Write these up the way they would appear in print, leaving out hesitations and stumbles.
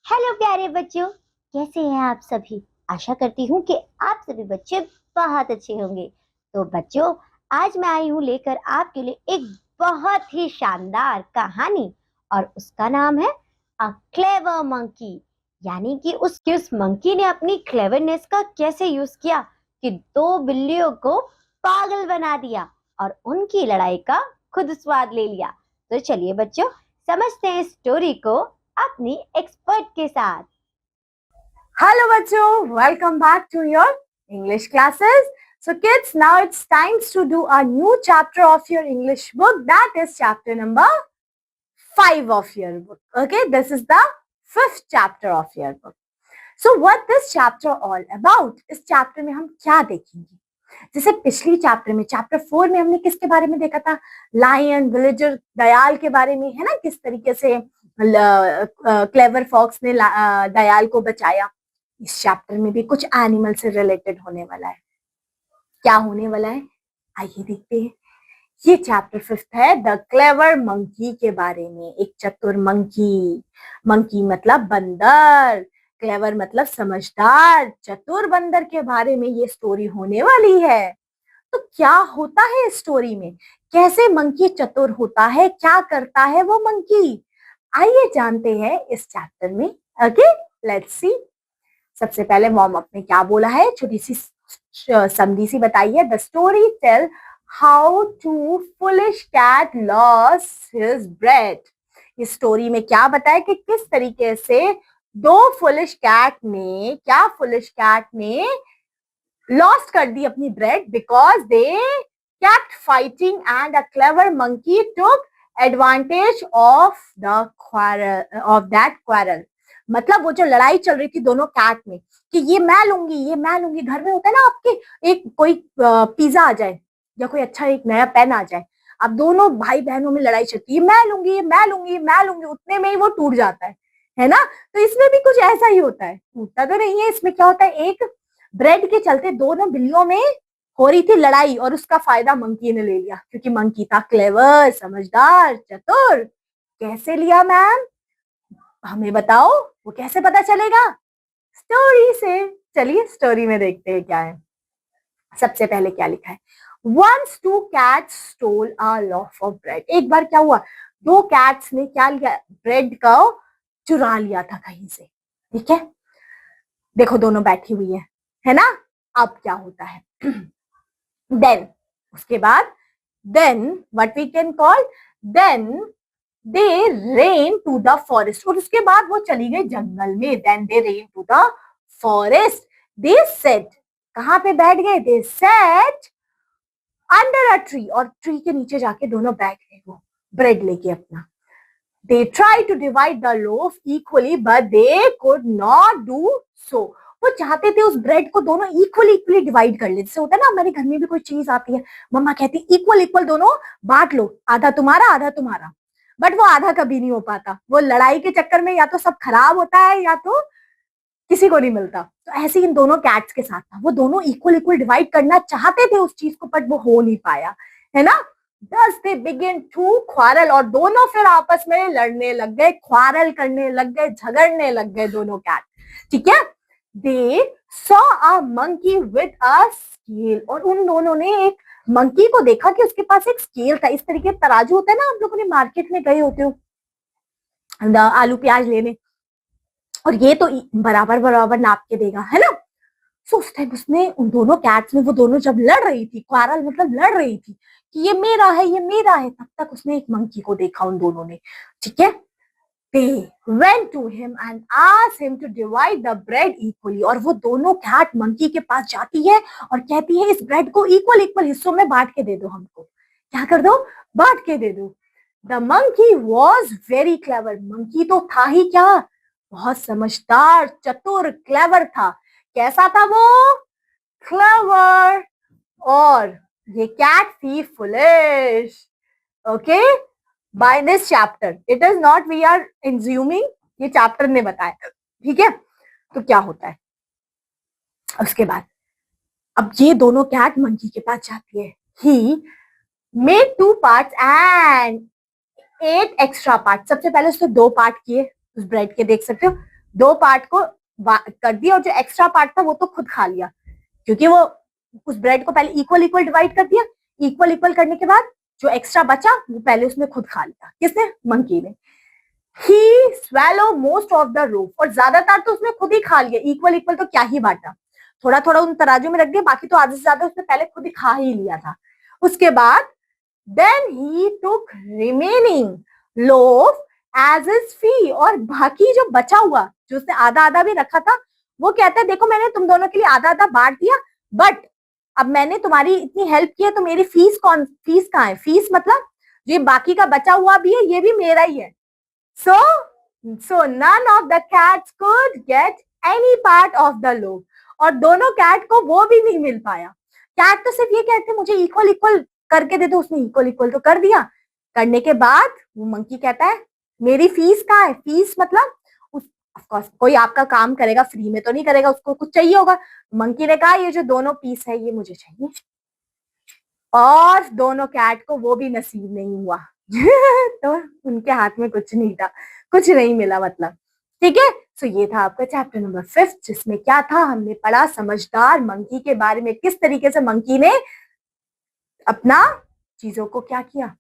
Hello प्यारे बच्चों, कैसे हैं आप सभी। आशा करती हूँ कि आप सभी बच्चे बहुत अच्छे होंगे। तो बच्चों, आज मैं आई हूँ लेकर आपके लिए एक बहुत ही शानदार कहानी, और उसका नाम है अ क्लेवर मंकी। यानी कि उस मंकी ने अपनी क्लेवरनेस का कैसे यूज किया कि दो बिल्लियों को पागल बना दिया और उनकी लड़ाई का खुद स्वाद ले लिया। तो चलिए बच्चों, समझते हैं स्टोरी को अपनी एक्सपर्ट के साथ। Hello, Bacho. Welcome back to your English classes. So, kids, now it's time to do a new chapter of your English book. That is chapter number 5 of your book. Okay, this is the fifth chapter of your book. So, what this chapter all about? इस chapter में हम क्या देखेंगे? जैसे पिछली chapter में chapter 4 में हमने किसके बारे में देखा था? लायन, विलेजर, दयाल के बारे में, है ना? किस तरीके से क्लेवर फॉक्स ने दयाल को बचाया। इस चैप्टर में भी कुछ एनिमल से रिलेटेड होने वाला है। क्या होने वाला है, आइए देखते हैं। ये चैप्टर 5 है द क्लेवर मंकी के बारे में। एक चतुर मंकी, मंकी मतलब बंदर, क्लेवर मतलब समझदार, चतुर बंदर के बारे में ये स्टोरी होने वाली है। तो क्या होता है इस स्टोरी में, कैसे मंकी चतुर होता है, क्या करता है वो मंकी, आइए जानते हैं इस चैप्टर में। Okay, let's see. सबसे पहले वार्म अप में क्या बोला है, छोटी सी संधि सी बताइए। The story tell how two foolish cat lost his bread. इस स्टोरी में क्या बताया कि किस तरीके से दो फुलिश कैट ने लॉस्ट कर दी अपनी bread because they kept fighting and a clever monkey took advantage of that quarrel। मतलब वो जो लड़ाई चल रही थी दोनों कैट में कि ये मैं लूंगी, घर में होता है ना आपके, एक कोई पिज्जा आ जाए या कोई अच्छा एक नया पेन आ जाए, अब दोनों भाई बहनों में लड़ाई चलती है, मैं लूंगी, उतने में ही वो टूट जाता है ना? तो इसमें भी कुछ ऐसा ही होता है, टूटता तो नहीं है। इसमें क्या होता है, एक ब्रेड के चलते दोनों बिल्लियों में हो रही थी लड़ाई और उसका फायदा मंकी ने ले लिया क्योंकि मंकी था क्लेवर, समझदार, चतुर। कैसे लिया मैम, हमें बताओ, वो कैसे पता चलेगा? स्टोरी से। चलिए स्टोरी में देखते हैं क्या है। सबसे पहले क्या लिखा है, once two cats stole a loaf of bread. एक बार क्या हुआ, दो कैट्स ने क्या लिया, ब्रेड का चुरा लिया था कहीं से। ठीक है, देखो दोनों बैठी हुई है ना? अब क्या होता है देन, उसके बाद then what we can call, then they ran to the forest. और उसके बाद वो चली गई जंगल में। Then they ran to the forest. They sat, कहां पे बैठ गए, they sat under a tree. और ट्री के नीचे जाके दोनों बैठ गए वो ब्रेड लेके अपना। They try to divide the loaf equally but they could not do so. वो चाहते थे उस ब्रेड को दोनों इक्वली डिवाइड कर ले। जैसे होता है ना, हमारे घर में भी कोई चीज आती है, मम्मा कहती है इक्वल दोनों बांट लो, आधा तुम्हारा आधा तुम्हारा, बट वो आधा कभी नहीं हो पाता। वो लड़ाई के चक्कर में या तो सब खराब होता है या तो किसी को नहीं मिलता। तो ऐसे इन दोनों कैट्स के साथ था, वो दोनों इक्वल डिवाइड करना चाहते थे उस चीज को, बट वो हो नहीं पाया, है ना? Thus they begin to quarrel। और दोनों फिर आपस में लड़ने लग गए, क्वारल करने लग गए, झगड़ने लग गए दोनों कैट। ठीक है, they saw a monkey with a scale. और उन दोनों ने एक मंकी को देखा कि उसके पास एक स्केल था। इस तरीके तराजू होता है ना, आप लोगों ने मार्केट में गए होते हो आलू प्याज लेने, और ये तो बराबर बराबर नाप के देगा, है ना? सो उस टाइम उसने उन दोनों कैट्स में, वो दोनों जब लड़ रही थी, क्वारल मतलब लड़ रही थी कि ये मेरा है ये मेरा है, तब तक उसने एक मंकी को देखा उन दोनों ने। ठीक है, they went to him and asked him to divide the bread equally। और वो दोनों कैट मंकी के पास जाती है और कहती है इस ब्रेड को इक्वल हिस्सों में बांट के दे दो, हमको क्या कर दो, बांट के दे दो। The monkey was very clever. Monkey तो था ही क्या, बहुत समझदार, चतुर, क्लेवर था। कैसा था वो, क्लेवर। और ये कैट थी foolish. Okay, by this chapter, it is not we are assuming, ये चैप्टर ने बताया। ठीक है, तो क्या होता है उसके बाद, अब ये दोनों कैट मंकी के पास जाती है। He made 2 parts and 8 extra part. सबसे पहले उसने 2 पार्ट किए उस ब्रेड के, देख सकते हो 2 पार्ट को कर दिया और जो एक्स्ट्रा पार्ट था वो तो खुद खा लिया, क्योंकि वो उस ब्रेड को पहले इक्वल इक्वल डिवाइड कर दिया, इक्वल इक्वल करने के बाद जो एक्स्ट्रा बचा वो पहले उसने खुद खा लिया। किसने? मंकी ने। ही स्वेलो मोस्ट ऑफ द रोफ, और ज्यादातर तो उसने खुद ही खा लिया, इक्वल इक्वल तो क्या ही बांटा, थोड़ा थोड़ा उन तराजू में रख दिया, बाकी तो आधे से ज्यादा उसने पहले खुद ही खा ही लिया था। उसके बाद then he took remaining loaf as his fee, और बाकी जो बचा हुआ, जो उसने आधा आधा भी रखा था, वो कहता है देखो मैंने तुम दोनों के लिए आधा आधा बांट दिया, बट अब मैंने तुम्हारी इतनी हेल्प की है तो मेरी फीस कहाँ है? फीस मतलब ये बाकी का बचा हुआ भी है, ये भी मेरा ही है। So, none of the cats could get any part of the loaf, और दोनों कैट को वो भी नहीं मिल पाया। कैट तो सिर्फ ये कहते मुझे इक्वल इक्वल करके दे दो, उसने इक्वल इक्वल तो कर दिया। करने के बाद वो मंकी कहता है मेरी फीस कहाँ है? फीस मतलब ऑफ कोर्स कोई आपका काम करेगा फ्री में तो नहीं करेगा, उसको कुछ चाहिए होगा। मंकी ने कहा ये जो दोनों पीस है ये मुझे चाहिए, और दोनों कैट को वो भी नसीब नहीं हुआ। तो उनके हाथ में कुछ नहीं था, कुछ नहीं मिला मतलब। ठीक है, सो ये था आपका चैप्टर नंबर 5, जिसमें क्या था, हमने पढ़ा समझदार मंकी के बारे में, किस तरीके से मंकी ने अपना चीजों को क्या किया,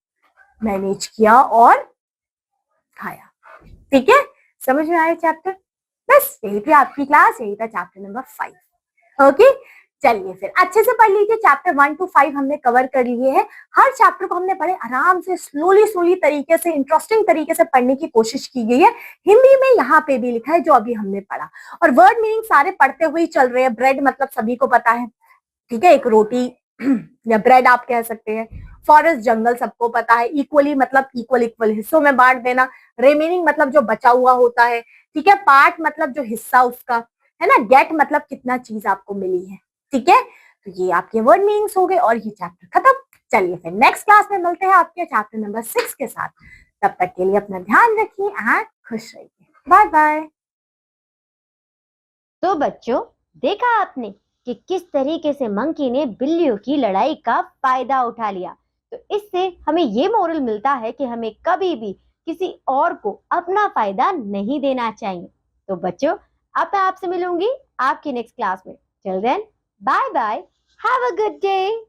मैनेज किया और खाया। ठीक है, समझ में आया चैप्टर? बस यही थी आपकी क्लास, यही था चैप्टर नंबर 5। ओके, चलिए फिर अच्छे से पढ़ लीजिए। चैप्टर 1 to 5 हमने कवर कर लिए हैं। हर चैप्टर को हमने पढ़े आराम से, स्लोली तरीके से, इंटरेस्टिंग तरीके से पढ़ने की कोशिश की गई है। हिंदी में यहाँ पे भी लिखा है जो अभी हमने पढ़ा, और वर्ड मीनिंग सारे पढ़ते हुए ही चल रहे हैं। ब्रेड मतलब सभी को पता है, ठीक है, एक रोटी या ब्रेड आप कह सकते हैं। फॉरेस्ट जंगल सबको पता है। इक्वली मतलब इक्वल इक्वल हिस्सों में बांट देना। रिमेनिंग मतलब जो बचा हुआ होता है, ठीक है। पार्ट मतलब जो हिस्सा उसका है ना। गेट मतलब कितना चीज आपको मिली है, ठीक है। तो ये आपके वर्ड मीनिंग्स हो गए और ये चैप्टर खत्म। चलिए फिर नेक्स्ट क्लास में मिलते हैं आपके चैप्टर नंबर 6 के साथ। तब तक के लिए अपना ध्यान रखिए एंड खुश रहिए। Bye bye. तो बच्चों, देखा आपने कि किस तरीके से मंकी ने बिल्लियों की लड़ाई का फायदा उठा लिया। तो इससे हमें ये मोरल मिलता है कि हमें कभी भी किसी और को अपना फायदा नहीं देना चाहिए। तो बच्चों, अब मैं आपसे मिलूंगी आपकी नेक्स्ट क्लास में। Till then, bye bye, have a good day.